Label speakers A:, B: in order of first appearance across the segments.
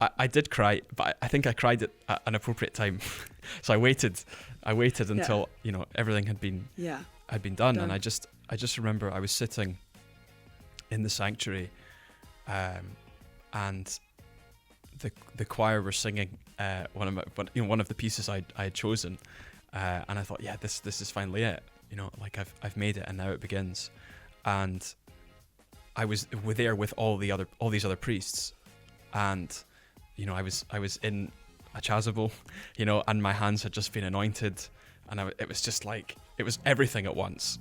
A: I did cry, but I think I cried at an appropriate time. So I waited until everything had been done. And I just remember I was sitting in the sanctuary, and the choir were singing one of the pieces I had chosen, and I thought, yeah, this is finally it. Like I've made it, and now it begins. And I was there with all these other priests, and I was in a chasuble, and my hands had just been anointed, and it was just like, it was everything at once.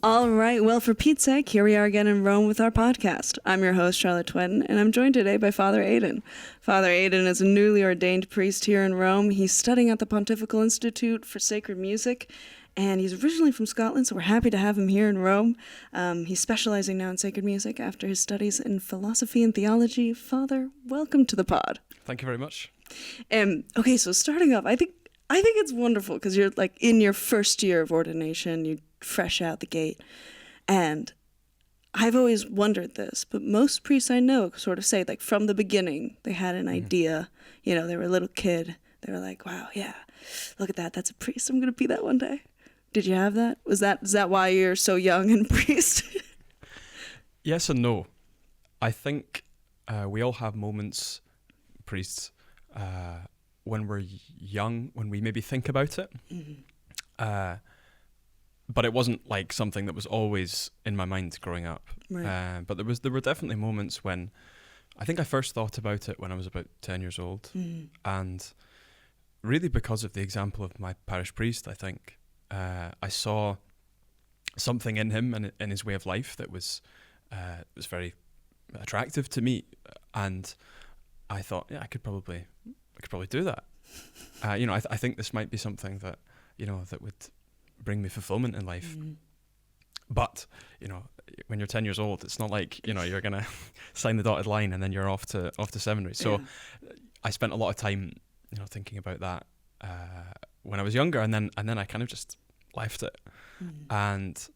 B: All right, well, for Pete's sake, here we are again in Rome with our podcast. I'm your host, Charlotte Twin, and I'm joined today by Father Aidan. Father Aidan is a newly ordained priest here in Rome. He's studying at the Pontifical Institute for Sacred Music, and he's originally from Scotland, so we're happy to have him here in Rome. He's specializing now in sacred music after his studies in philosophy and theology. Father, welcome to the pod.
A: Thank you very much.
B: Okay, so starting off, I think it's wonderful because you're like in your first year of ordination, you're fresh out the gate. And I've always wondered this, but most priests I know sort of say, like, from the beginning, they had an idea. They were a little kid. They were like, wow, yeah, look at that. That's a priest. I'm going to be that one day. Did you have that? Is that why you're so young and priest?
A: Yes and no. I think we all have moments, priests, when we're young, when we maybe think about it. Mm-hmm. But it wasn't like something that was always in my mind growing up. Right. But there were definitely moments when I think I first thought about it when I was about 10 years old. Mm-hmm. And really because of the example of my parish priest, I think I saw something in him and in his way of life that was very attractive to me. And I thought, yeah, I could probably do that. I think this might be something that, that would bring me fulfillment in life. Mm. But, when you're 10 years old, it's not like, you're going to sign the dotted line and then you're off to seminary. So I spent a lot of time, thinking about that when I was younger, and then I kind of just left it. Mm. And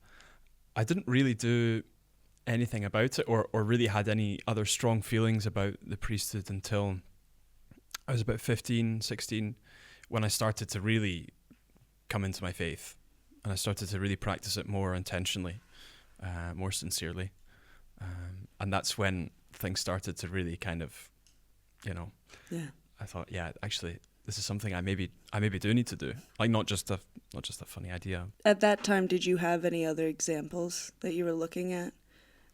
A: I didn't really do anything about it or really had any other strong feelings about the priesthood until I was about 15, 16, when I started to really come into my faith. And I started to really practice it more intentionally, more sincerely. And that's when things started to really kind of, I thought, yeah, actually, this is something I maybe do need to do. Like not just a funny idea.
B: At that time, did you have any other examples that you were looking at?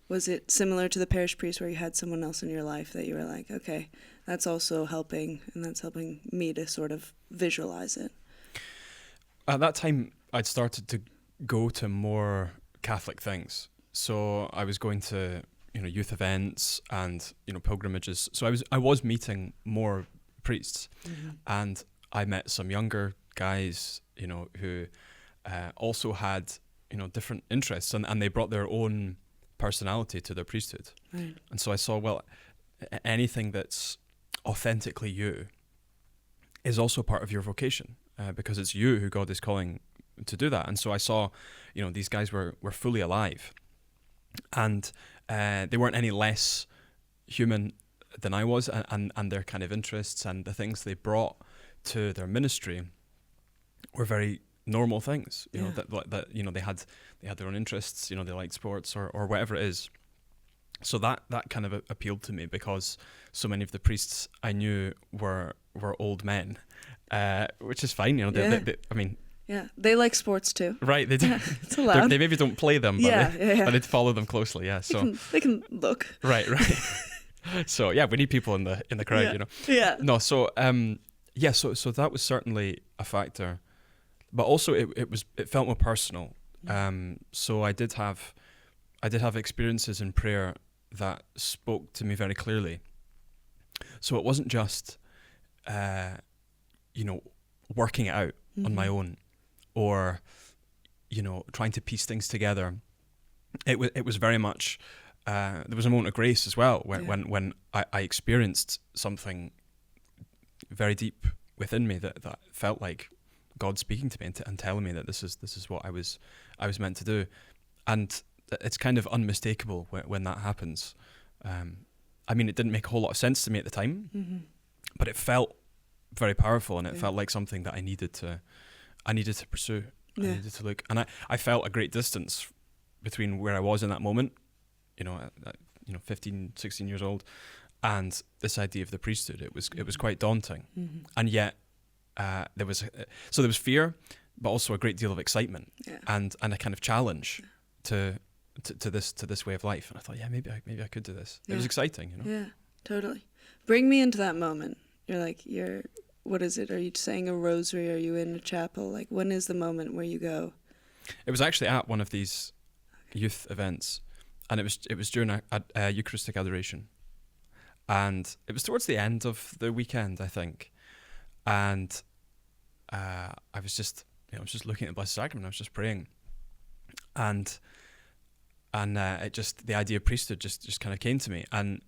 B: Was it similar to the parish priest where you had someone else in your life that you were like, okay, that's also helping, and that's helping me to sort of visualize it?
A: At that time, I'd started to go to more Catholic things. So I was going to, youth events and, pilgrimages. So I was meeting more priests. Mm-hmm. And I met some younger guys, who also had, different interests, and they brought their own personality to their priesthood. Right. And so I saw, well, anything that's authentically you is also part of your vocation, because it's you who God is calling to do that. And so I saw, these guys were fully alive, and they weren't any less human than I was, and their kind of interests and the things they brought to their ministry were very normal things. That they had their own interests. They liked sports or whatever it is. So that kind of appealed to me, because so many of the priests I knew were old men, which is fine.
B: Yeah, they like sports too.
A: Right, they do.
B: Yeah, it's allowed.
A: They maybe don't play them, but they follow them closely. Yeah, so
B: they can look.
A: Right. So yeah, we need people in the crowd.
B: Yeah.
A: No, so so that was certainly a factor, but also it felt more personal. So I did have experiences in prayer that spoke to me very clearly. So it wasn't just working it out on my own, or trying to piece things together. It was very much there was a moment of grace as well when I experienced something very deep within me that felt like God speaking to me and telling me that this is what I was meant to do, and it's kind of unmistakable when that happens. I mean, it didn't make a whole lot of sense to me at the time, but it felt very powerful, and it felt like something that I needed to pursue. I needed to look, and I felt a great distance between where I was in that moment, at 15, 16 years old, and this idea of the priesthood. It was quite daunting, and yet there was fear, but also a great deal of excitement, and a kind of challenge to this way of life. And I thought, maybe I could do this. It was exciting,
B: Yeah, totally. Bring me into that moment. What is it? Are you saying a rosary? Are you in a chapel? Like, when is the moment where you go?
A: It was actually at one of these youth events, and it was during a Eucharistic adoration, and it was towards the end of the weekend, I think, and I was just looking at the Blessed Sacrament. I was just praying, and the idea of priesthood just kind of came to me, and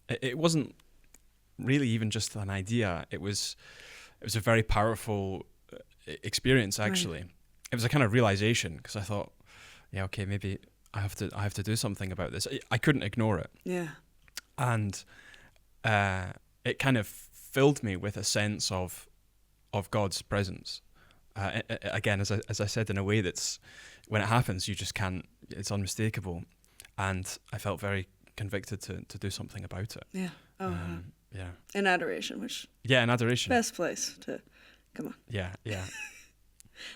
A: it wasn't really even just an idea. It was a very powerful experience, actually. Right. It was a kind of realization, because I thought, okay, maybe I have to do something about this. I couldn't ignore it. Yeah. And it kind of filled me with a sense of God's presence. Again, as I said, in a way that's, when it happens, you just can't. It's unmistakable, and I felt very convicted to do something about it. Yeah. Oh. Yeah. In adoration, in adoration. Best place to come on. Yeah.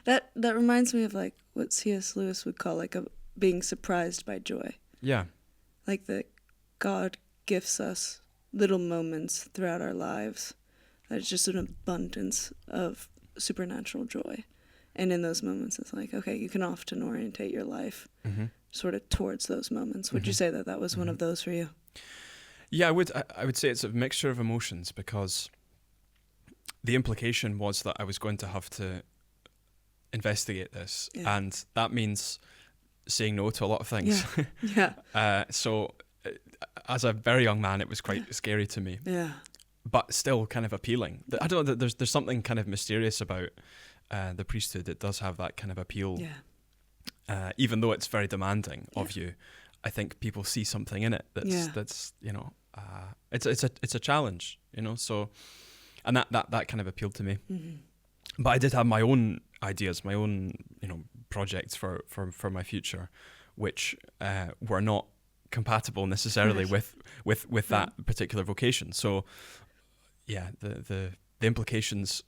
A: That
B: reminds me of like what C.S. Lewis would call like being surprised by joy. Yeah. Like that God gifts us little moments throughout our lives. There's just an abundance of supernatural joy. And in those moments, it's like, okay, you can often orientate your life sort of towards those moments. Would you say that was one of those for you?
A: Yeah, I would say it's a mixture of emotions, because the implication was that I was going to have to investigate this, and that means saying no to a lot of things. Yeah. So as a very young man, it was quite scary to me. Yeah. But still kind of appealing. I don't know, there's something kind of mysterious about the priesthood. It does have that kind of appeal. Yeah. Even though it's very demanding of you, I think people see something in it that's it's a challenge, so, and that kind of appealed to me. But I did have my own ideas, my own projects for my future, which were not compatible necessarily with that particular vocation. So the implications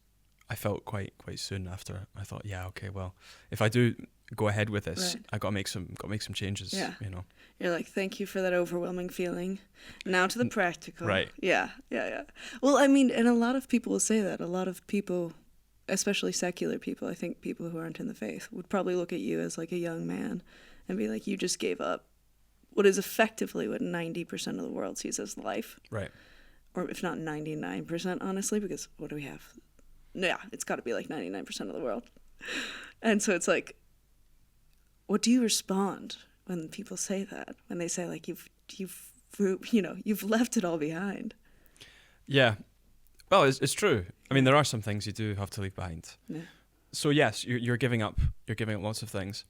A: I felt quite soon after. I thought, okay, well, if I do go ahead with this, I got to make some changes. Yeah.
B: You're like, thank you for that overwhelming feeling. Now to the practical. Right. Yeah. Well, I mean, and a lot of people will say that. A lot of people, especially secular people, I think people who aren't in the faith, would probably look at you as like a young man and be like, you just gave up what is effectively what 90% of the world sees as life. Right. Or if not 99%, honestly, because what do we have? Yeah, it's got to be like 99% of the world. And so it's like, what do you respond when people say that? When they say like you've left it all behind?
A: Yeah, well, it's true. I mean, there are some things you do have to leave behind. Yeah. So yes, you're giving up. You're giving up lots of things,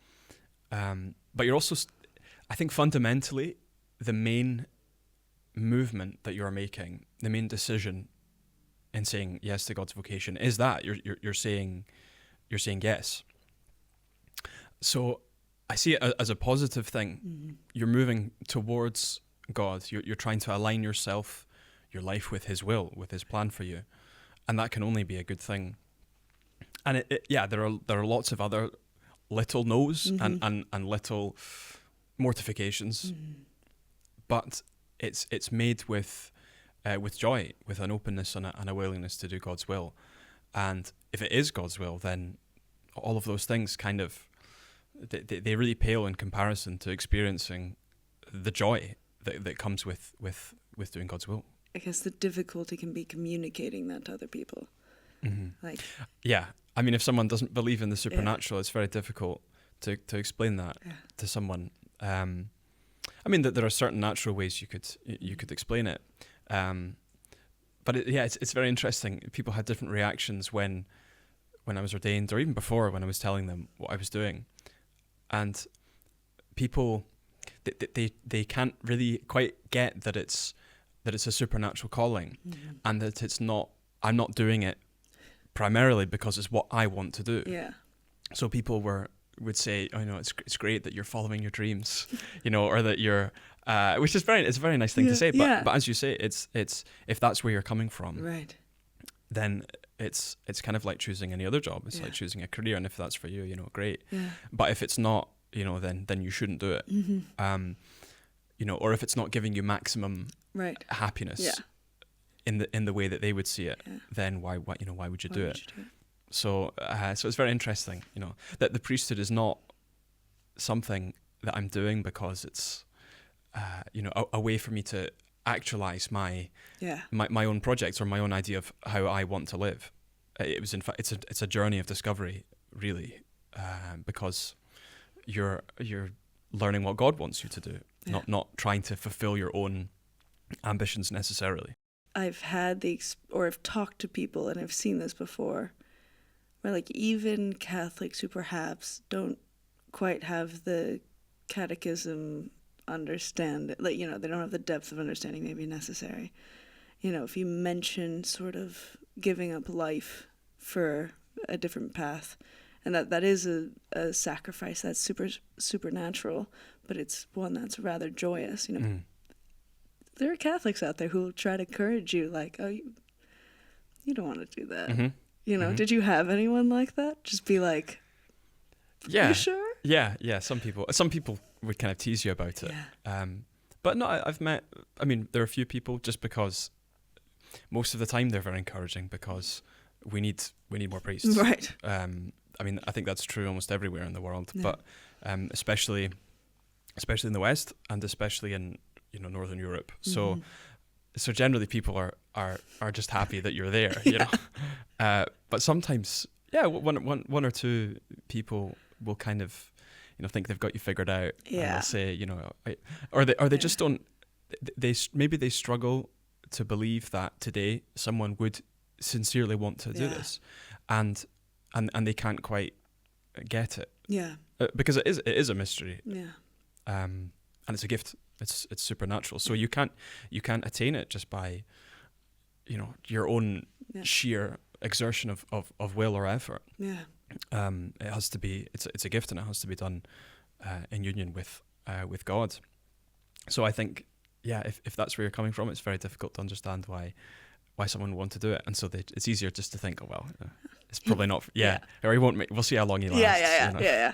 A: but you're also, I think, fundamentally, the main movement that you're making, the main decision in saying yes to God's vocation, is that you're saying yes. So I see it as a positive thing. Mm-hmm. You're moving towards God. You're trying to align yourself, your life, with His will, with His plan for you, and that can only be a good thing. And there are lots of other little no's and little mortifications, but it's made with joy, with an openness and a willingness to do God's will. And if it is God's will, then all of those things kind of they really pale in comparison to experiencing the joy that comes with doing God's will.
B: I guess the difficulty can be communicating that to other people. Mm-hmm.
A: I mean, if someone doesn't believe in the supernatural, it's very difficult to explain that to someone. I mean, that there are certain natural ways you could explain it, but it's very interesting. People had different reactions when when I was ordained, or even before when I was telling them what I was doing. And people, they can't really quite get that it's a supernatural calling, and that I'm not doing it primarily because it's what I want to do.
B: Yeah. So
A: people would say, oh, it's great that you're following your dreams, or that you're, which is it's a very nice thing to say. But as you say, it's if that's where you're coming from,
B: right,
A: then it's kind of like choosing any other job. It's like choosing a career, and if that's for you, great.
B: Yeah.
A: But if it's not, then you shouldn't do it. Or if it's not giving you maximum happiness in the way that they would see it, then why would you do it? So it's very interesting, that the priesthood is not something that I'm doing because it's, a way for me to actualize my own projects or my own idea of how I want to live. It was, in fact, it's a journey of discovery, really, because you're learning what God wants you to do, not trying to fulfill your own ambitions necessarily.
B: I've had I've talked to people, and I've seen this before, where like even Catholics who perhaps don't quite have the catechism understand, like, they don't have the depth of understanding maybe necessary. If you mention sort of giving up life for a different path, and that is a sacrifice that's supernatural, but it's one that's rather joyous. There are Catholics out there who will try to encourage you, like, oh, you don't want to do that. Mm-hmm. Did you have anyone like that? Just be like,
A: yeah,
B: you sure?
A: Yeah. Some people would kind of tease you about it. Yeah. But no, I've met. I mean, there are a few people, just because most of the time they're very encouraging, because we need more priests.
B: Right.
A: I mean, I think that's true almost everywhere in the world, but especially in the West, and especially in Northern Europe. So generally people are just happy that you're there, but sometimes, one or two people will kind of, think they've got you figured out, and they'll say, or they just don't. Maybe they struggle to believe that today someone would sincerely want to do this, and they can't quite get it. Yeah. Because it is a mystery. Yeah. And it's a gift. It's supernatural. So you can't attain it just by, your own sheer exertion of will or effort. Yeah. It has to be. It's a gift, and it has to be done in union with God. So I think, if that's where you're coming from, it's very difficult to understand why someone would want to do it, and so it's easier just to think, oh well, it's probably not. Or he won't. We'll see how long he lasts.
B: Yeah.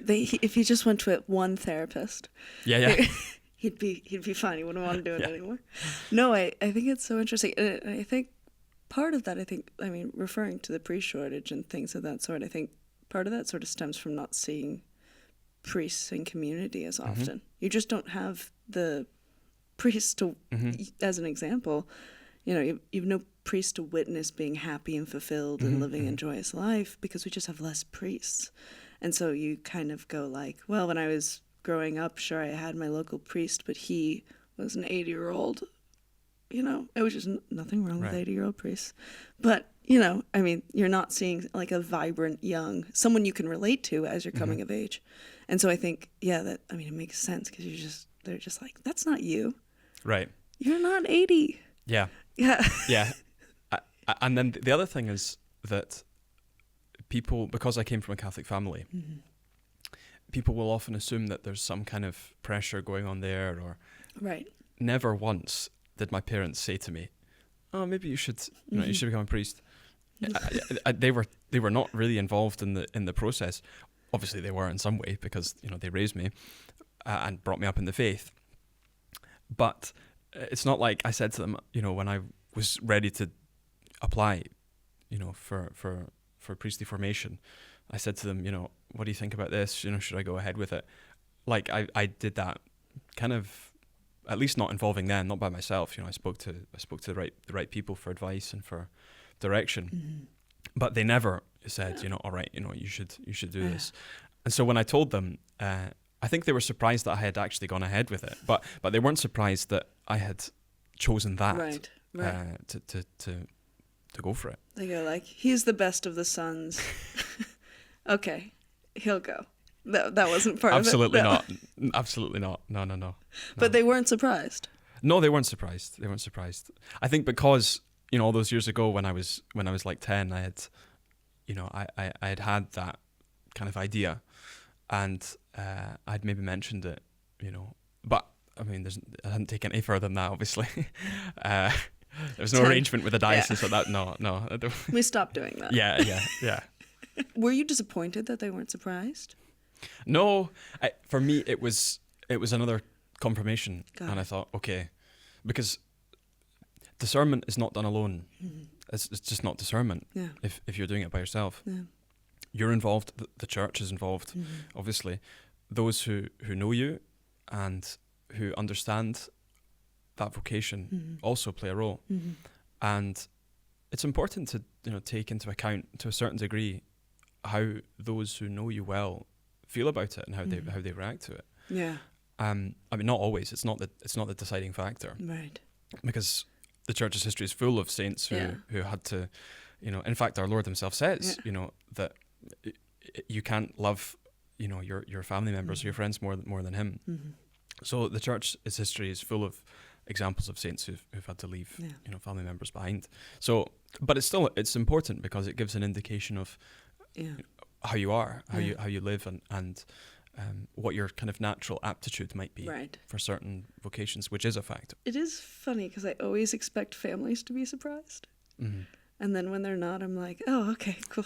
B: If he just went to one therapist. Yeah. He'd be fine. He wouldn't want to do it anymore. No, I think it's so interesting. And I think part of that, referring to the priest shortage and things of that sort, I think part of that sort of stems from not seeing priests in community as often. You just don't have the priest to, as an example, you've no priest to witness being happy and fulfilled and living a joyous life, because we just have less priests. And so you kind of go like, well, when I was growing up, sure, I had my local priest, but he was an 80-year-old. It was just nothing wrong with 80-year-old priests. But, you're not seeing like a vibrant young, someone you can relate to as you're coming of age. And so I think, it makes sense, because they're just like, that's not you. Right. You're not 80.
A: Yeah. Yeah. Yeah. And then the other thing is that people, because I came from a Catholic family, people will often assume that there's some kind of pressure going on there, or never once did my parents say to me, oh, maybe you should you should become a priest. They were not really involved in the process. Obviously they were in some way, because they raised me and brought me up in the faith, but it's not like I said to them, when I was ready to apply, for priestly formation, I said to them, what do you think about this? Should I go ahead with it? Like I did that kind of, at least not involving them, not by myself. I spoke to the right people for advice and for direction, but they never said, all right, you should do this. And so when I told them, I think they were surprised that I had actually gone ahead with it, but they weren't surprised that I had chosen that go for it.
B: They go like, he's the best of the sons. Okay, he'll go. That wasn't part
A: Absolutely
B: of it.
A: not. Absolutely not. No.
B: But they weren't surprised.
A: No, they weren't surprised. They weren't surprised. I think because, all those years ago when I was like 10, I had, I had that kind of idea, and I'd maybe mentioned it, but I mean, I hadn't taken it any further than that, obviously. There was no
B: 10.
A: arrangement with the diocese of that. No. I don't.
B: We stopped doing that.
A: Yeah.
B: Were you disappointed that they weren't surprised?
A: No, for me it was another confirmation,
B: Got
A: and
B: it.
A: I thought, okay, because discernment is not done alone.
B: Mm-hmm.
A: It's just not discernment.
B: Yeah.
A: If you're doing it by yourself,
B: Yeah.
A: you're involved. The church is involved,
B: Mm-hmm.
A: obviously. Those who know you and who understand that vocation
B: Mm-hmm.
A: also play a role,
B: Mm-hmm.
A: and it's important to take into account to a certain degree how those who know you well feel about it and how
B: Mm-hmm.
A: they react to it.
B: Yeah.
A: I mean, not always. It's not the deciding factor,
B: Right.
A: because the church's history is full of saints who had to, in fact, our Lord himself says, that you can't love, your family members or your friends more than him.
B: Mm-hmm.
A: So the church's history is full of examples of saints who've had to leave, family members behind. So, but it's important because it gives an indication of how you are, how you live, and what your kind of natural aptitude might be
B: Right.
A: for certain vocations, which is a factor.
B: It is funny because I always expect families to be surprised.
A: Mm-hmm.
B: And then when they're not, I'm like, oh, okay, cool.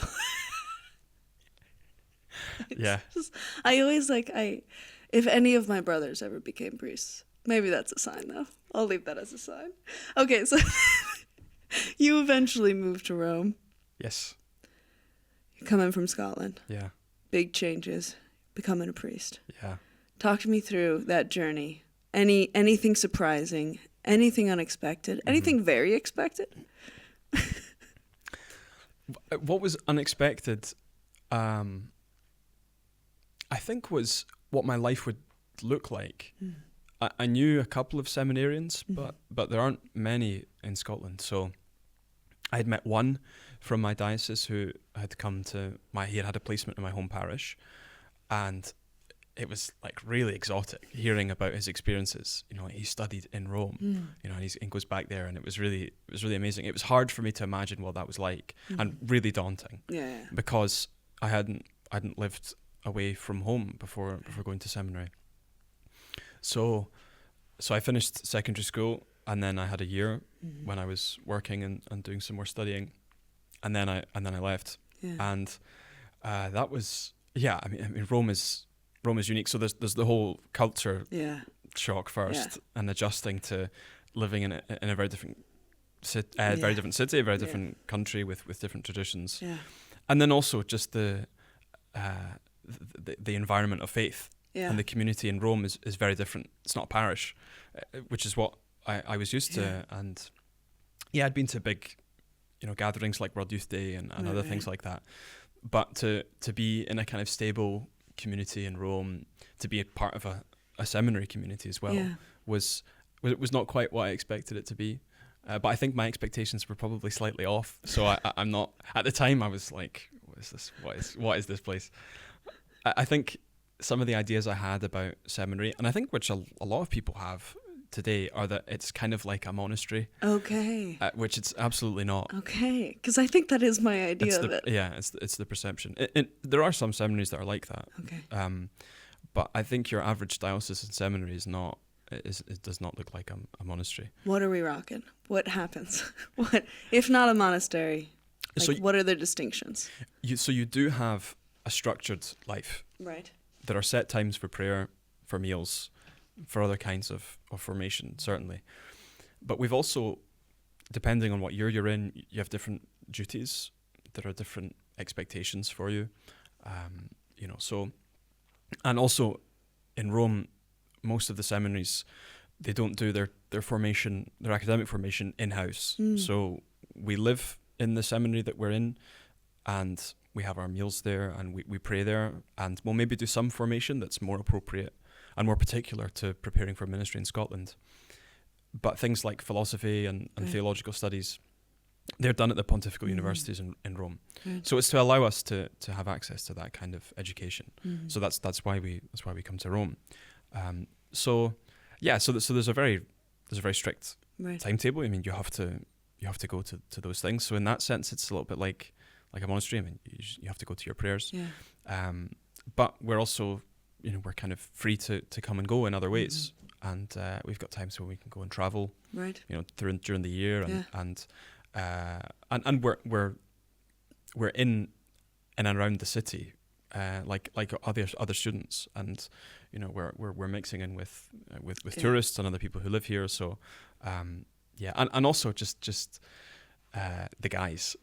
A: Yeah.
B: I always if any of my brothers ever became priests, maybe that's a sign though. I'll leave that as a sign. Okay, so you eventually moved to Rome.
A: Yes.
B: You're coming from Scotland.
A: Yeah.
B: Big changes, becoming a priest.
A: Yeah.
B: Talk to me through that journey. Anything surprising, anything unexpected, anything very expected?
A: What was unexpected, I think, was what my life would look like.
B: Mm.
A: I knew a couple of seminarians,
B: Mm-hmm.
A: but there aren't many in Scotland. So I had met one from my diocese who had come to he had a placement in my home parish, and it was like really exotic hearing about his experiences. He studied in Rome, and he goes back there, and it was really amazing. It was hard for me to imagine what that was like, and really daunting.
B: Yeah.
A: Because I hadn't lived away from home before going to seminary. So I finished secondary school, and then I had a year when I was working and doing some more studying, and then I left.
B: Yeah.
A: And that was I mean Rome is unique. So there's the whole culture shock first, and adjusting to living in a very different very different city, a very different country with different traditions.
B: Yeah.
A: And then also just the environment of faith, and the community in Rome is very different. It's not a parish, which is what I was used to. And I'd been to big, gatherings like World Youth Day and other things like that. But to be in a kind of stable community in Rome, to be a part of a seminary community as well, was not quite what I expected it to be. But I think my expectations were probably slightly off. So I'm not, at the time I was like, what is this? What is this place? I think some of the ideas I had about seminary, and I think which a lot of people have today, are that it's kind of like a monastery.
B: Okay.
A: Which it's absolutely not.
B: Okay, because I think that is my idea of it.
A: Yeah, it's the perception. There are some seminaries that are like that.
B: Okay.
A: But I think your average diocesan seminary is not. It does not look like a monastery.
B: What are we rocking? What happens? What if not a monastery? What are the distinctions?
A: You do have a structured life.
B: Right.
A: There are set times for prayer, for meals, for other kinds of formation, certainly. But we've also, depending on what year you're in, you have different duties. There are different expectations for you. So, and also in Rome, most of the seminaries, they don't do their formation, their academic formation in-house. So we live in the seminary that we're in, and we have our meals there, and we pray there, and we'll maybe do some formation that's more appropriate and more particular to preparing for ministry in Scotland. But things like philosophy and theological studies, They're done at the pontifical universities in Rome.
B: Right.
A: So it's to allow us to have access to that kind of education.
B: Mm-hmm.
A: So that's why we come to Rome. So there's a very strict
B: Right.
A: timetable. I mean, you have to go to those things. So in that sense, it's a little bit like a monastery. I mean, you have to go to your prayers.
B: Yeah.
A: But we're also, we're kind of free to come and go in other ways. And we've got times when we can go and travel.
B: Right.
A: During the year, and we're in and around the city, like other students, and we're mixing in with tourists and other people who live here. So and also just the guys.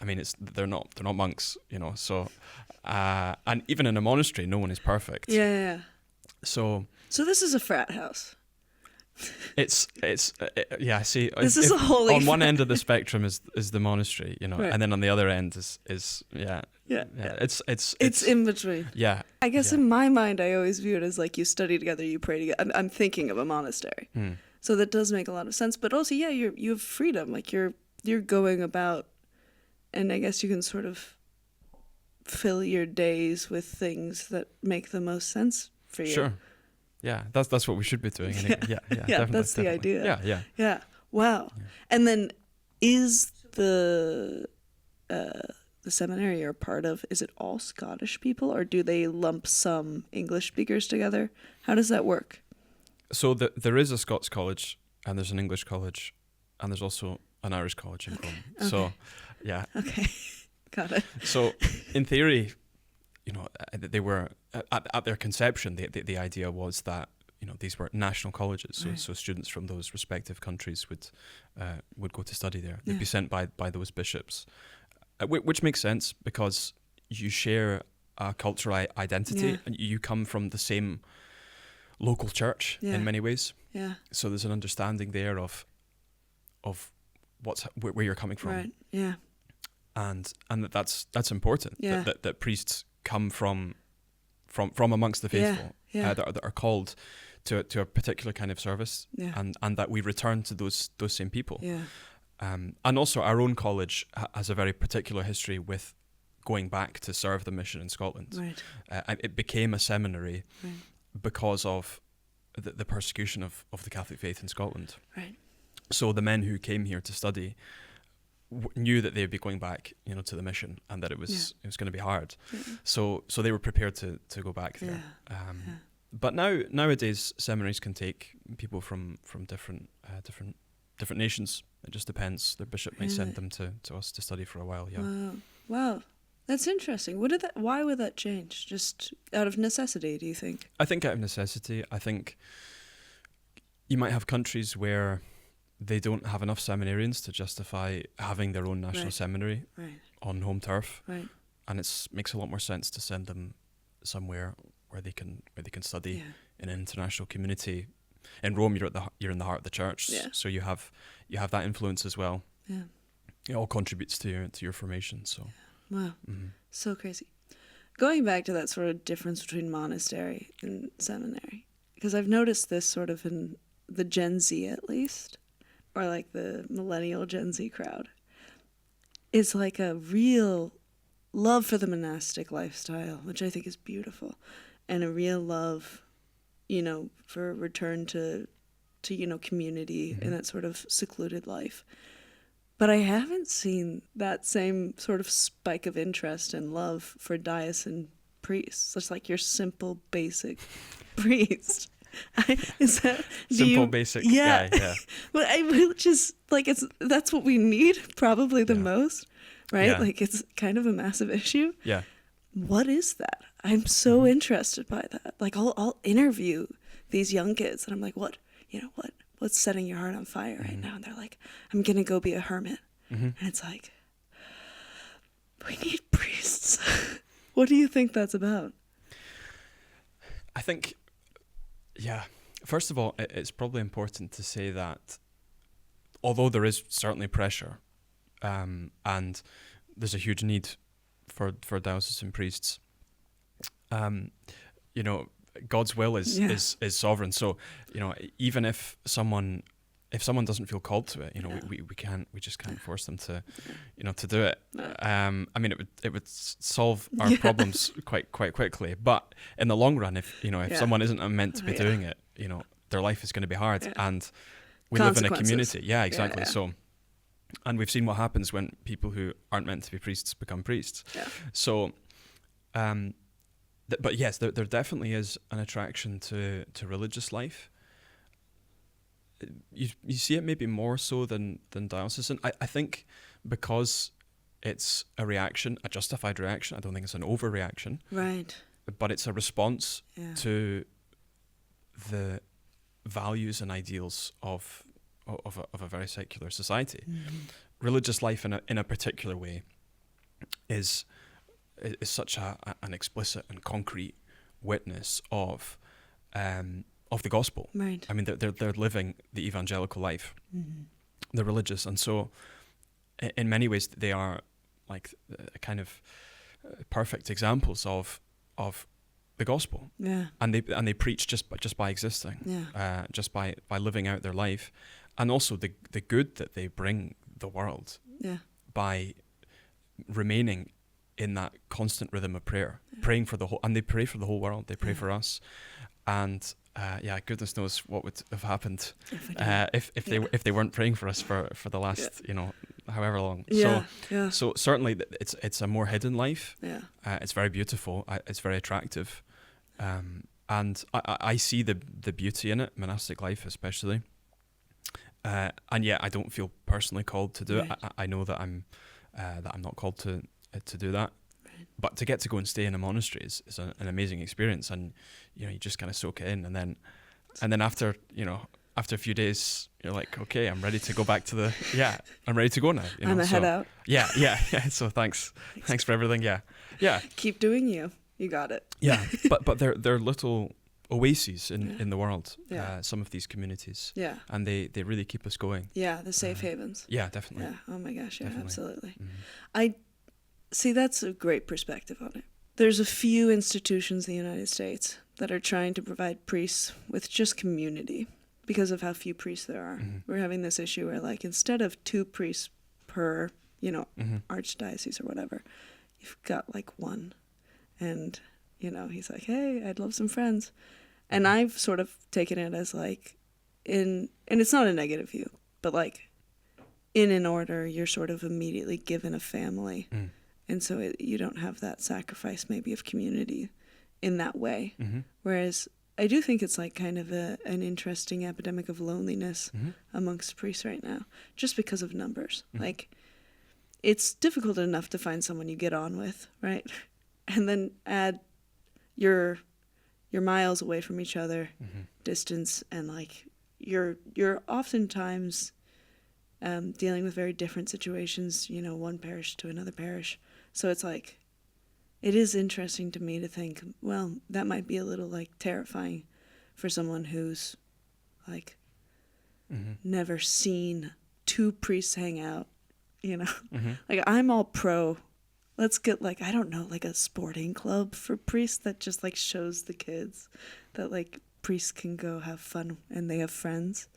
A: I mean, they're not monks, So and even in a monastery, no one is perfect.
B: Yeah.
A: So
B: this is a frat house.
A: It's See,
B: this is a holy.
A: On one end of the spectrum is the monastery,
B: right.
A: and then on the other end is It's
B: in between.
A: Yeah,
B: I guess in my mind, I always view it as like you study together, you pray together. I'm thinking of a monastery, so that does make a lot of sense. But also, you have freedom. Like you're going about, and I guess you can sort of fill your days with things that make the most sense for you.
A: Sure. Yeah, that's what we should be doing. Anyway. Yeah,
B: that's the idea.
A: Yeah.
B: Wow. Yeah. And then, is the seminary you're part of? Is it all Scottish people, or do they lump some English speakers together? How does that work?
A: So there is a Scots college, and there's an English college, and there's also an Irish college in Rome.
B: Okay.
A: So, yeah.
B: Okay, got it.
A: So, in theory, they were at their conception. The idea was that these were national colleges, so
B: right.
A: so students from those respective countries would go to study there. They'd be sent by those bishops, which makes sense because you share a cultural identity and you come from the same local church in many ways.
B: Yeah.
A: So there's an understanding there of where you're coming from.
B: Right. Yeah.
A: And that's important.
B: Yeah.
A: That priests come from amongst the faithful that are called to a particular kind of service, and that we return to those same people.
B: Yeah.
A: And also our own college has a very particular history with going back to serve the mission in Scotland.
B: Right.
A: It became a seminary because of the persecution of the Catholic faith in Scotland.
B: Right.
A: So the men who came here to study knew that they would be going back, to the mission, and that it was going to be hard. Yeah. So they were prepared to go back there. But nowadays seminaries can take people from different nations. It just depends. The bishop may send them to us to study for a while. Yeah.
B: Wow. That's interesting. Why would that change? Just out of necessity, do you think?
A: I think out of necessity. I think you might have countries where they don't have enough seminarians to justify having their own national seminary on home turf, and it makes a lot more sense to send them somewhere where they can study in an international community. In Rome, you're in the heart of the church, so you have that influence as well. Yeah, it all contributes to your formation. So,
B: wow, so crazy. Going back to that sort of difference between monastery and seminary, because I've noticed this sort of in the Gen Z at least, or like the millennial Gen Z crowd, is like a real love for the monastic lifestyle, which I think is beautiful, and a real love, for a return to community and that sort of secluded life. But I haven't seen that same sort of spike of interest and love for diocesan priests. It's like your simple, basic priest. Is that
A: simple, basic guy? Yeah.
B: But which is like that's what we need probably the most, right?
A: Yeah.
B: Like it's kind of a massive issue.
A: Yeah.
B: What is that? I'm so interested by that. Like I'll interview these young kids, and I'm like, what's setting your heart on fire right now? And they're like, I'm gonna go be a hermit, and it's like, we need priests. What do you think that's about?
A: I think. Yeah. First of all, it's probably important to say that although there is certainly pressure, and there's a huge need for diocesan priests, God's will is sovereign. So, even if someone if someone doesn't feel called to it, we just can't force them to, to do it. I mean, it would solve our problems quite quickly. But in the long run, if someone isn't meant to be doing it, their life is going to be hard. And we live in a community. Yeah, exactly. So, and we've seen what happens when people who aren't meant to be priests become priests. Yeah. So, but yes, there definitely is an attraction to religious life. You see it maybe more so than diocesan. I think because it's a reaction, a justified reaction. I don't think it's an overreaction. Right. But it's a response to the values and ideals of a very secular society. Mm-hmm. Religious life in a particular way is such an explicit and concrete witness of the gospel. Right. I mean, they're living the evangelical life. Mm-hmm. They're religious, and so in many ways they are like kind of perfect examples of the gospel. Yeah. And they preach just by existing. Yeah. Just by living out their life, and also the good that they bring the world. Yeah. By remaining in that constant rhythm of prayer, praying for the whole, and they pray for the whole world. They pray for us, and goodness knows what would have happened if they weren't praying for us for the last however long. So certainly it's a more hidden life. Yeah. It's very beautiful. It's very attractive, and I see the beauty in it, monastic life especially. And yet I don't feel personally called to do it. I know that I'm not called to do that. Right. But to get to go and stay in a monastery is an amazing experience, and you just kind of soak it in, and then after a few days you're like, okay, I'm ready to go back to I'm ready to go now.
B: I'm a head out.
A: Yeah. So thanks for everything. Yeah.
B: Keep doing you. You got it.
A: Yeah, but they're little oases in the world. Yeah. Some of these communities. Yeah. And they really keep us going.
B: Yeah, the safe havens.
A: Yeah, definitely.
B: Yeah. Oh my gosh. Yeah,
A: definitely.
B: Absolutely. Mm-hmm. I see. That's a great perspective on it. There's a few institutions in the United States that are trying to provide priests with just community because of how few priests there are. Mm-hmm. We're having this issue where, like, instead of 2 priests per, mm-hmm. archdiocese or whatever, you've got like 1. And, he's like, hey, I'd love some friends. And I've sort of taken it as like, and it's not a negative view, but like in an order, you're sort of immediately given a family. Mm. And so you don't have that sacrifice maybe of community in that way. Mm-hmm. Whereas I do think it's like kind of an interesting epidemic of loneliness mm-hmm. amongst priests right now, just because of numbers. Mm-hmm. Like, it's difficult enough to find someone you get on with, right? And then add your miles away from each other, mm-hmm. distance, and like you're oftentimes dealing with very different situations, one parish to another parish. So it's like, it is interesting to me to think, well, that might be a little like terrifying for someone who's like mm-hmm. never seen 2 priests hang out, mm-hmm. Like, I'm all pro. Let's get like, I don't know, like a sporting club for priests that just like shows the kids that like priests can go have fun and they have friends.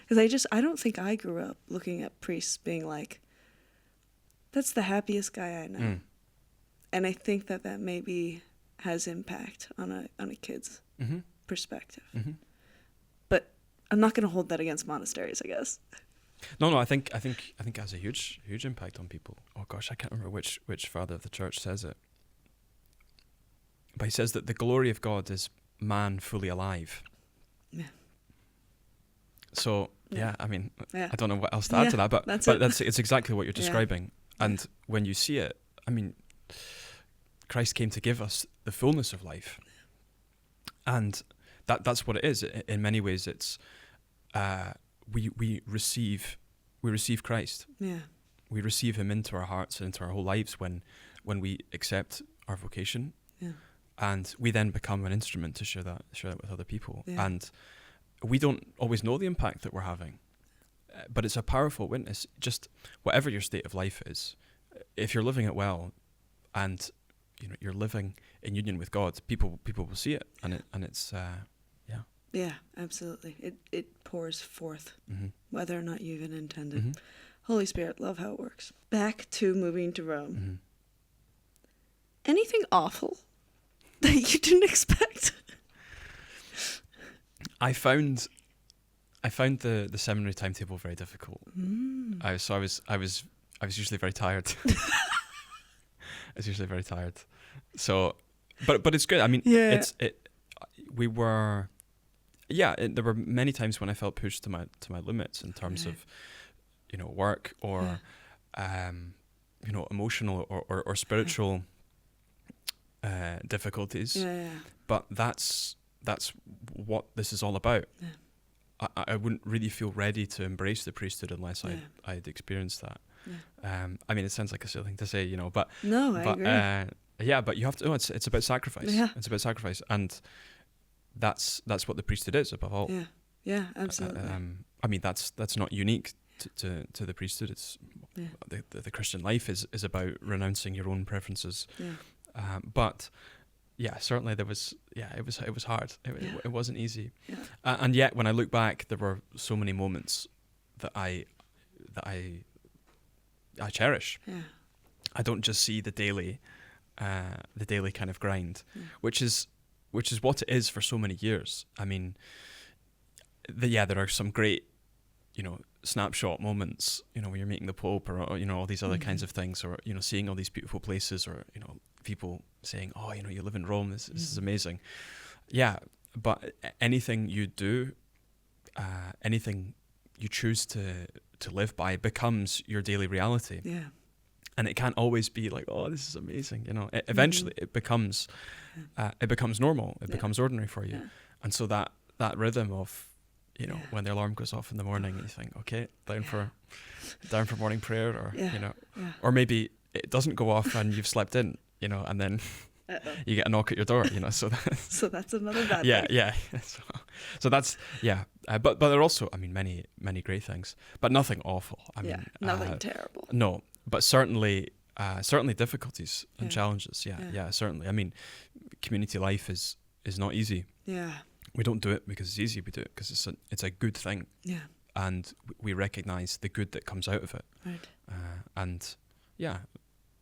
B: Because I don't think I grew up looking at priests being like, that's the happiest guy I know. Mm. And I think that maybe has impact on a kid's mm-hmm. perspective. Mm-hmm. But I'm not going to hold that against monasteries, I guess.
A: No, I think it has a huge impact on people. Oh gosh, I can't remember which father of the church says it. But he says that the glory of God is man fully alive. Yeah. So, I mean, I don't know what else to add to that, but it's exactly what you're describing. Yeah. And when you see it, I mean, Christ came to give us the fullness of life. And that's what it is. In many ways, it's we receive Christ. Yeah. We receive him into our hearts and into our whole lives when we accept our vocation. Yeah. And we then become an instrument to share that with other people. Yeah. And we don't always know the impact that we're having, but it's a powerful witness. Just whatever your state of life is, if you're living it well, and you're living in union with God, people will see it, and it's
B: Yeah, absolutely. It pours forth,
A: Mm-hmm.
B: whether or not you even intended.
A: Mm-hmm.
B: Holy Spirit, love how it works. Back to moving to Rome.
A: Mm-hmm.
B: Anything awful that you didn't expect?
A: I found the seminary timetable very difficult. I was usually very tired. I was usually very tired. So, but it's good. I mean,
B: Yeah.
A: there were many times when I felt pushed to my limits in terms
B: Right.
A: of, work or, emotional or spiritual difficulties.
B: Yeah.
A: But that's what this is all about.
B: Yeah.
A: I wouldn't really feel ready to embrace the priesthood unless
B: Yeah.
A: I'd experienced that.
B: Yeah.
A: I mean, it sounds like a silly thing to say, but
B: No, I
A: but
B: agree.
A: yeah, but you have to know it's about sacrifice.
B: Yeah.
A: It's about sacrifice, and that's what the priesthood is above all.
B: Yeah. Yeah, absolutely.
A: I mean, that's not unique to the priesthood. It's the Christian life is about renouncing your own preferences.
B: Yeah.
A: But yeah, certainly it was hard. It wasn't easy.
B: Yeah.
A: And yet, when I look back, there were so many moments that I cherish.
B: Yeah.
A: I don't just see the daily kind of grind, which is what it is for so many years. I mean, there are some great, snapshot moments, when you're meeting the Pope or all these other kinds of things, or seeing all these beautiful places, or people saying, oh, you live in Rome, this is amazing. Yeah, but anything you do, anything you choose to live by becomes your daily reality.
B: Yeah.
A: And it can't always be like, oh, this is amazing. Eventually it becomes normal. It becomes ordinary for you.
B: Yeah.
A: And so that rhythm of, when the alarm goes off in the morning and you think, okay, down for morning prayer, or, or maybe it doesn't go off and you've slept in, and then you get a knock at your door, so
B: that's another bad thing.
A: Yeah. So that's, but there are also, I mean, many great things, but nothing awful. I mean,
B: nothing terrible.
A: No, but certainly difficulties and challenges.
B: Yeah.
A: Yeah, certainly. I mean, community life is not easy.
B: Yeah.
A: We don't do it because it's easy. We do it because it's a good thing.
B: Yeah.
A: And we recognize the good that comes out of it.
B: Right.
A: And yeah,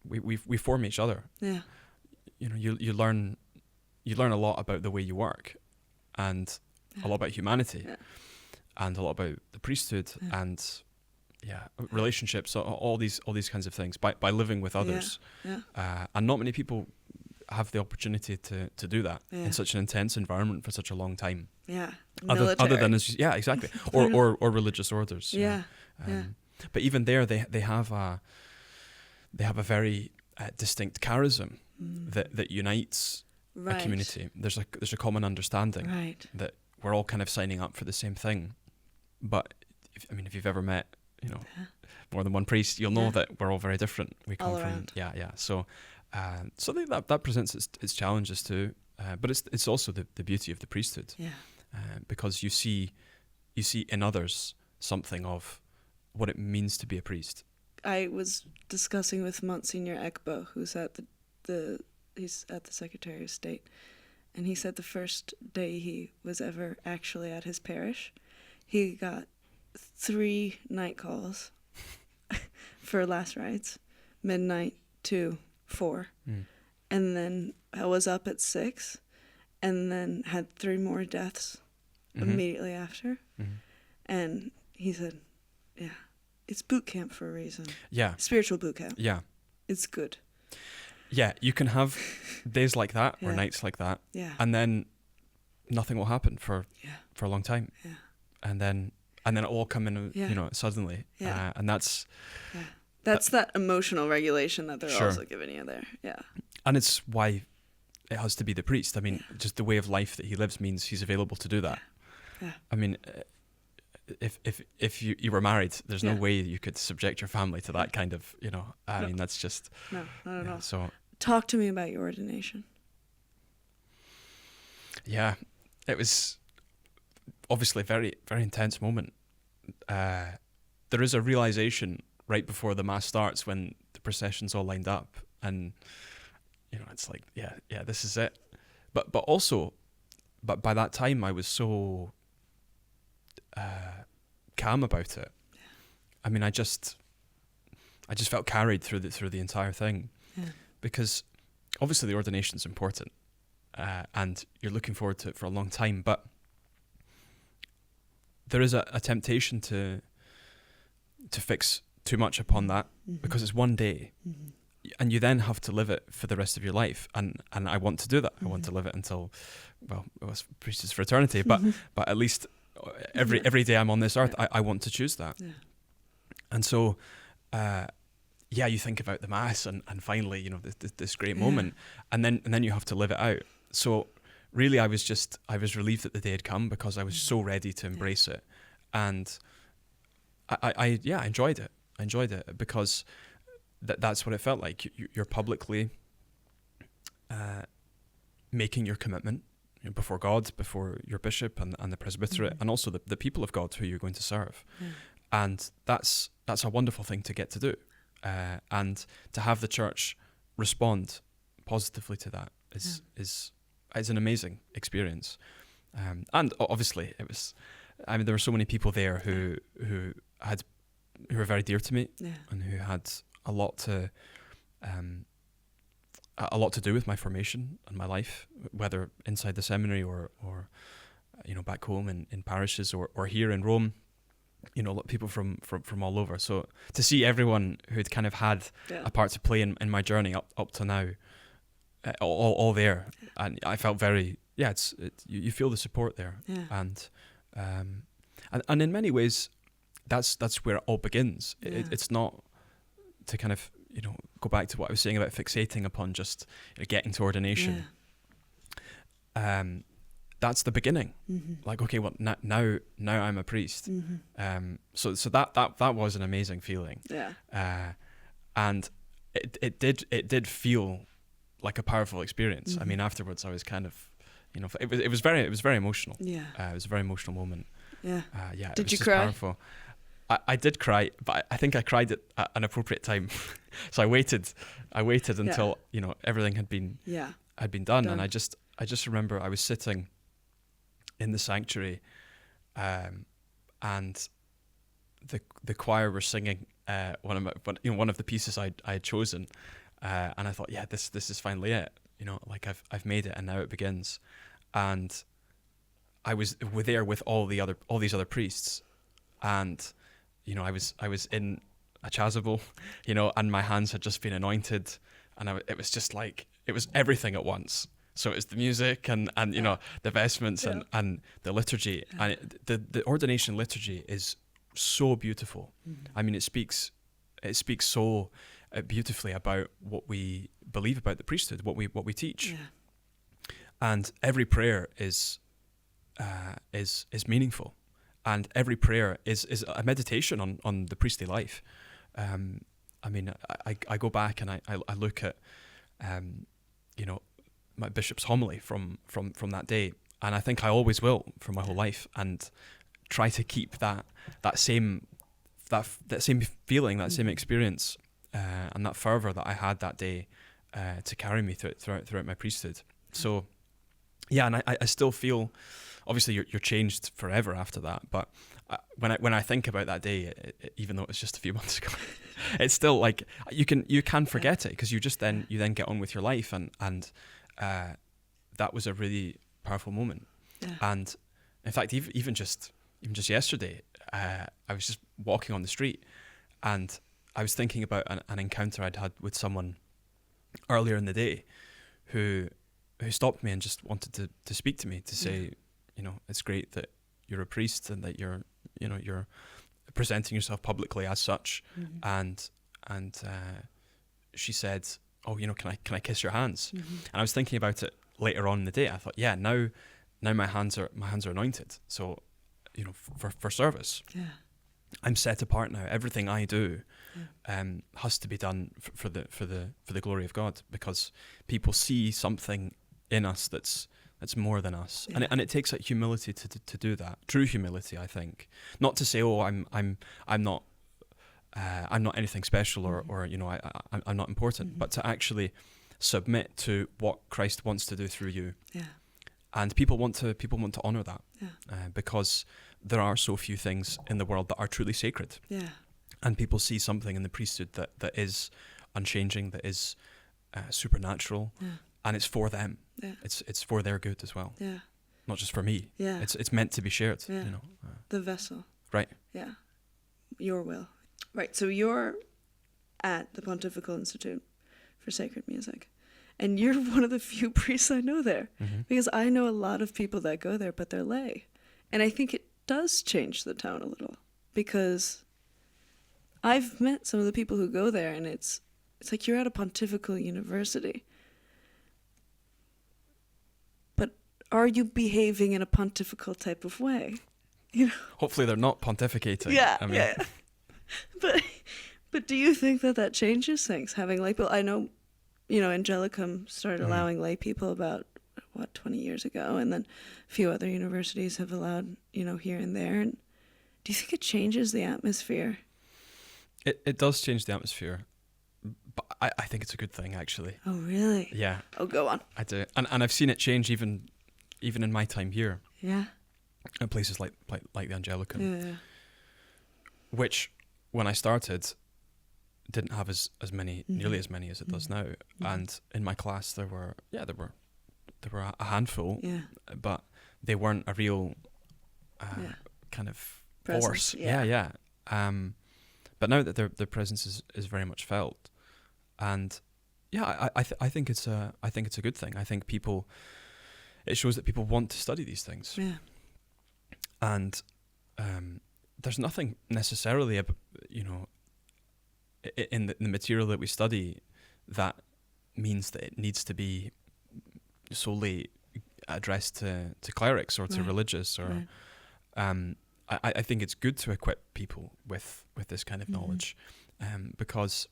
A: we form each other.
B: Yeah.
A: You learn a lot about the way you work, and a lot about humanity, and a lot about the priesthood, and relationships, all these kinds of things by living with others. And not many people have the opportunity to do that in such an intense environment for such a long time.
B: Yeah.
A: Other than exactly, or religious orders. But even there, they have a very distinct charism that unites a community. There's a common understanding that we're all kind of signing up for the same thing. But if you've ever met more than one priest, you'll know that we're all very different. We come
B: all
A: from
B: around.
A: So that presents its challenges too. But it's also the beauty of the priesthood. Because you see in others something of what it means to be a priest.
B: I was discussing with Monsignor Ekbo, who's he's at the Secretary of State, and he said the first day he was ever actually at his parish, he got 3 night calls for last rites, midnight to 4, and then I was up at 6, and then had 3 more deaths immediately after, and he said, yeah, it's boot camp for a reason.
A: Yeah.
B: Spiritual boot camp.
A: Yeah.
B: It's good.
A: Yeah, you can have days like that or nights like that, and then nothing will happen for a long time, and then it will come in, suddenly, and that's
B: that emotional regulation that they're also giving you there,
A: and it's why it has to be the priest. I mean, just the way of life that he lives means he's available to do that. I mean, if you were married, there's no way you could subject your family to that kind of, I mean, that's just...
B: No, not at all.
A: So,
B: talk to me about your ordination.
A: Yeah, it was obviously a very, very intense moment. There is a realization right before the Mass starts when the procession's all lined up, and, it's like, this is it. But also, but by that time I was so calm about it. I mean, I just felt carried through the entire thing, because obviously the ordination is important, and you're looking forward to it for a long time. But there is a temptation to fix too much upon that, because it's one day, and you then have to live it for the rest of your life. And I want to do that. I want to live it until, well, it was priestess for eternity. But at least every day I'm on this earth, I want to choose that. Yeah. And so, you think about the Mass and finally, you know, this great moment, and then you have to live it out. So really, I was relieved that the day had come, because I was so ready to embrace it, and I enjoyed it. I enjoyed it because that's what it felt like. You're publicly making your commitment, you know, before God, before your bishop and the presbyterate, and also the people of God who you're going to serve. And that's a wonderful thing to get to do, and to have the church respond positively to that is an amazing experience. And obviously it was, I mean, there were so many people there who were very dear to me, and who had a lot to do with my formation and my life, whether inside the seminary or you know, back home in parishes or here in Rome. You know, a lot of people from all over. So to see everyone who'd kind of had a part to play in my journey up to now, all there, and I felt very you feel the support there, and in many ways, that's where it all begins. It's not to kind of, you know, go back to what I was saying about fixating upon just, you know, getting to ordination. That's the beginning. Like, okay, well, now I'm a priest. So that was an amazing feeling. And it did feel like a powerful experience. I mean, afterwards I was kind of, you know, it was very emotional. It was a very emotional moment. Did you cry? Powerful. I did cry, but I think I cried at an appropriate time. So I waited until, you know, everything had been done. And I just remember I was sitting in the sanctuary, and the choir were singing one of the pieces I had chosen, and I thought, this is finally it. You know, like I've made it, and now it begins. And I was there with all these other priests, and you know, I was in a chasuble, you know, and my hands had just been anointed, and it was just like, it was everything at once. So it's the music and you know, the vestments and the liturgy, and the ordination liturgy is so beautiful. I mean, it speaks so beautifully about what we believe about the priesthood, what we teach, and every prayer is meaningful, and every prayer is a meditation on the priestly life. I mean, I go back and I look at you know, my bishop's homily from that day, and I think I always will for my whole life, and try to keep that same feeling, that same experience, and that fervor that I had that day to carry me throughout my priesthood. So and I still feel, obviously you're changed forever after that, but when I think about that day, even though it was just a few months ago, it's still like you can forget it, because you then get on with your life, and that was a really powerful moment. And in fact, even just yesterday, I was just walking on the street, and I was thinking about an encounter I'd had with someone earlier in the day who stopped me and just wanted to speak to me, to say, you know, it's great that you're a priest and that you're presenting yourself publicly as such. And she said, oh, you know, can I kiss your hands? And I was thinking about it later on in the day. I thought, now my hands are anointed. So, you know, for service. I'm set apart now. Everything I do has to be done for the glory of God, because people see something in us that's more than us, and it takes that humility to do that. True humility, I think. Not to say, oh, I'm not anything special, or you know, I'm not important, but to actually submit to what Christ wants to do through you. And people want to honor that,
B: Yeah.
A: because there are so few things in the world that are truly sacred.
B: Yeah.
A: And people see something in the priesthood that is unchanging, that is supernatural,
B: Yeah.
A: and it's for them.
B: Yeah.
A: It's for their good as well,
B: Yeah.
A: not just for me.
B: Yeah.
A: It's meant to be shared.
B: Yeah.
A: You know.
B: The vessel.
A: Right.
B: Yeah. Your will. Right. So you're at the Pontifical Institute for Sacred Music. And you're one of the few priests I know there.
A: Mm-hmm.
B: Because I know a lot of people that go there, but they're lay. And I think it does change the tone a little. Because I've met some of the people who go there, and it's like you're at a pontifical university. But are you behaving in a pontifical type of way? You know?
A: Hopefully they're not pontificating.
B: Yeah,
A: I mean,
B: yeah. But do you think that changes things? Having lay people, I know, Angelicum started allowing lay people about 20 years ago, and then a few other universities have allowed, here and there. And do you think it changes the atmosphere?
A: It does change the atmosphere, but I think it's a good thing, actually.
B: Oh, really?
A: Yeah.
B: Oh, go on.
A: I do, and I've seen it change even in my time here.
B: Yeah.
A: At places like the Angelicum,
B: Yeah.
A: which when I started didn't have as many, nearly as many as it does now. And in my class there were a handful, but they weren't a real kind of
B: Presence,
A: force.
B: yeah.
A: But now that their presence is very much felt, and I think it's a good thing. I think it shows that people want to study these things.
B: Yeah.
A: And there's nothing necessarily, in the material that we study that means that it needs to be solely addressed to clerics or to religious. Or I think it's good to equip people with this kind of knowledge, because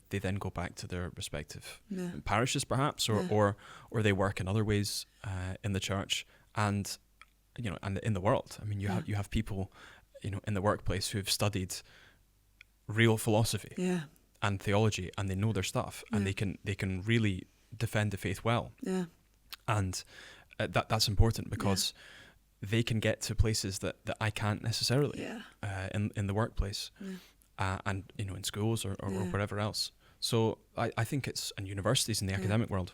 A: they then go back to their respective parishes, perhaps, or they work in other ways in the church and in the world. I mean, you have people, in the workplace who've studied real philosophy and theology, and they know their stuff, and they can really defend the faith well. Yeah. And that's important, because they can get to places that I can't necessarily in the workplace, and in schools or wherever else. So I think it's, and universities in the academic world,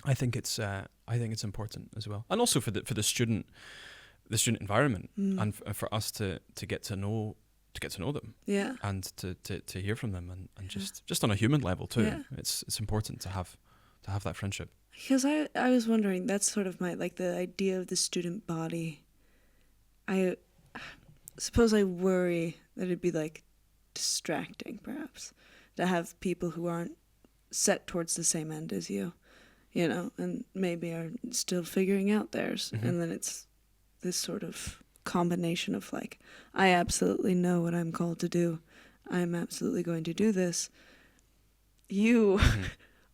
A: I think it's important as well, and also for the student environment, and for us to get to know them, and to hear from them, and just on a human level too. Yeah. It's important to have that friendship.
B: Because I was wondering, that's sort of the idea of the student body. I suppose I worry that it'd be distracting, perhaps, to have people who aren't set towards the same end as you, and maybe are still figuring out theirs. And then it's this sort of combination of I absolutely know what I'm called to do. I'm absolutely going to do this. You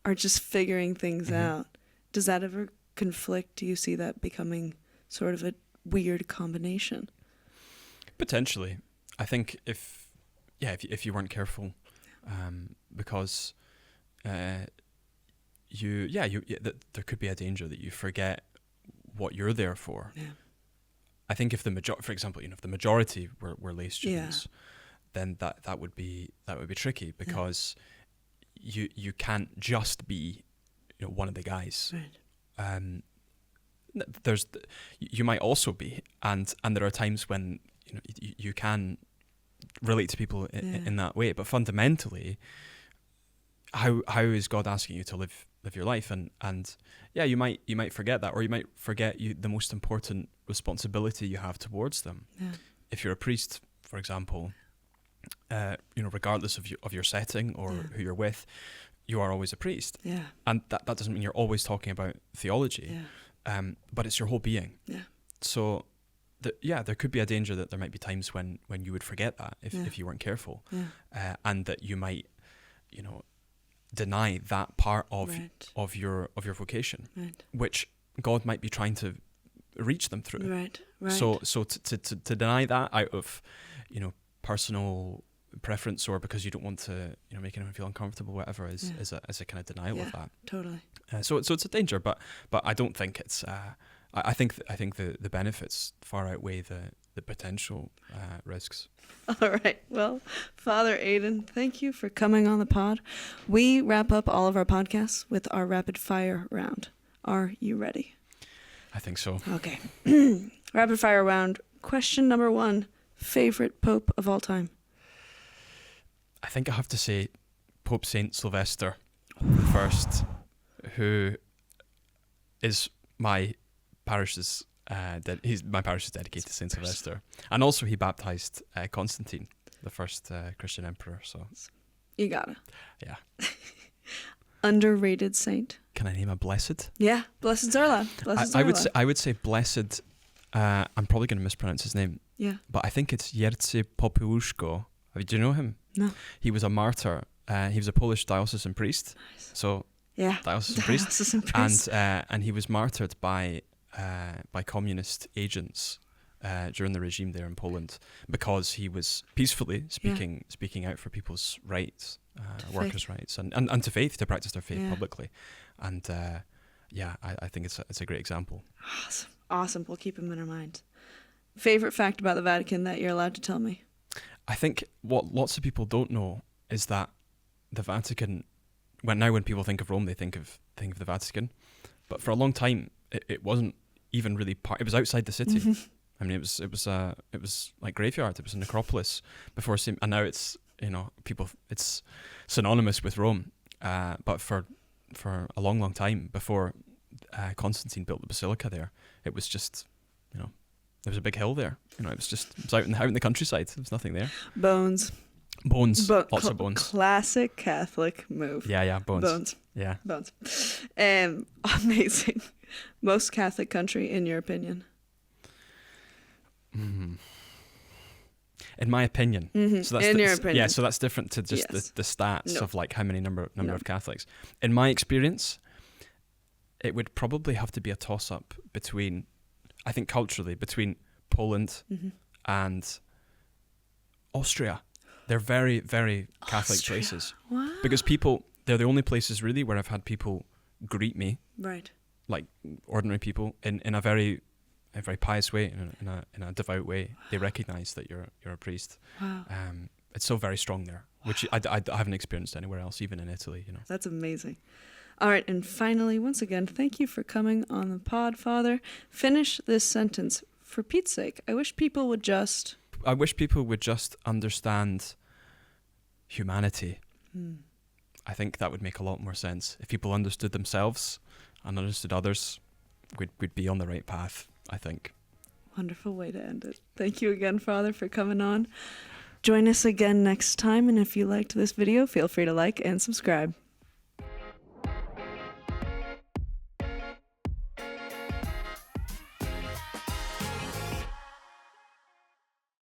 B: are just figuring things out. Does that ever conflict? Do you see that becoming sort of a weird combination?
A: Potentially. I think if you weren't careful, because there could be a danger that you forget what you're there for. Yeah. I think if for example, if the majority were lay students, then that would be tricky, because you can't just be one of the guys. Right. You might also be, and there are times when you can relate to people in that way, but fundamentally, how is God asking you to live your life? And you might forget that, or you might forget the most important responsibility you have towards them. Yeah. If you're a priest, for example, regardless of your setting or who you're with, you are always a priest. Yeah. And that doesn't mean you're always talking about theology. Yeah. But it's your whole being. Yeah. So there could be a danger that there might be times when you would forget that if you weren't careful. Yeah. And that you might, deny that part of your vocation, which God might be trying to reach them through. Right. So to deny that out of personal preference, or because you don't want to make anyone feel uncomfortable, whatever, is a kind of denial of that. Totally. So it's a danger, but I don't think it's I think the benefits far outweigh the potential risks.
B: All right. Well, Father Aidan, thank you for coming on the pod. We wrap up all of our podcasts with our rapid fire round. Are you ready?
A: I think so.
B: Okay. Rapid fire round. Question number 1. Favorite Pope of all time?
A: I think I have to say Pope Saint Sylvester first, who is my parish's my parish is dedicated to Saint Sylvester, and also he baptized Constantine, the first Christian emperor. So
B: you gotta.
A: Yeah.
B: Underrated saint.
A: Can I name a blessed?
B: Yeah, Blessed Zerla.
A: I would say blessed. I'm probably going to mispronounce his name.
B: Yeah.
A: But I think it's Jerzy Popiełuszko. Do you know him?
B: No.
A: He was a martyr. He was a Polish diocesan priest.
B: Nice.
A: So
B: yeah,
A: diocesan priest. And he was martyred by communist agents during the regime there in Poland, because he was peacefully speaking out for people's rights, workers' rights, and to faith, to practice their faith publicly. And I think it's a great example.
B: Awesome. We'll keep him in our mind. Favorite fact about the Vatican that you're allowed to tell me?
A: I think what lots of people don't know is that the Vatican, when people think of Rome, they think of the Vatican, but for a long time it wasn't even really part. It was outside the city. Mm-hmm. I mean, it was like graveyard. It was a necropolis before, and now it's it's synonymous with Rome. But for a long time before Constantine built the basilica there, it was just there was a big hill there. It was out in the countryside. There was nothing there.
B: Bones.
A: Lots of bones.
B: Classic Catholic move.
A: Yeah, bones. Yeah.
B: Bones. Amazing. Most Catholic country, in your opinion?
A: In my opinion.
B: Mm-hmm. So that's your opinion.
A: Yeah, so that's different to just the stats of like how many number of Catholics. In my experience, it would probably have to be a toss-up between, I think culturally, between Poland and Austria. They're very, very Catholic places.
B: Wow.
A: Because they're the only places really where I've had people greet me.
B: Right.
A: Like ordinary people in a very pious way, in a devout way. They recognise that you're a priest.
B: Wow.
A: It's so very strong there, which I haven't experienced anywhere else, even in Italy.
B: That's amazing. All right, and finally, once again, thank you for coming on the pod, Father. Finish this sentence. For Pete's sake, I wish people would just understand humanity. I think that would make a lot more sense. If people understood themselves and understood others, we'd be on the right path, I think. Wonderful way to end it. Thank you again, Father, for coming on. Join us again next time, and if you liked this video, feel free to like and subscribe.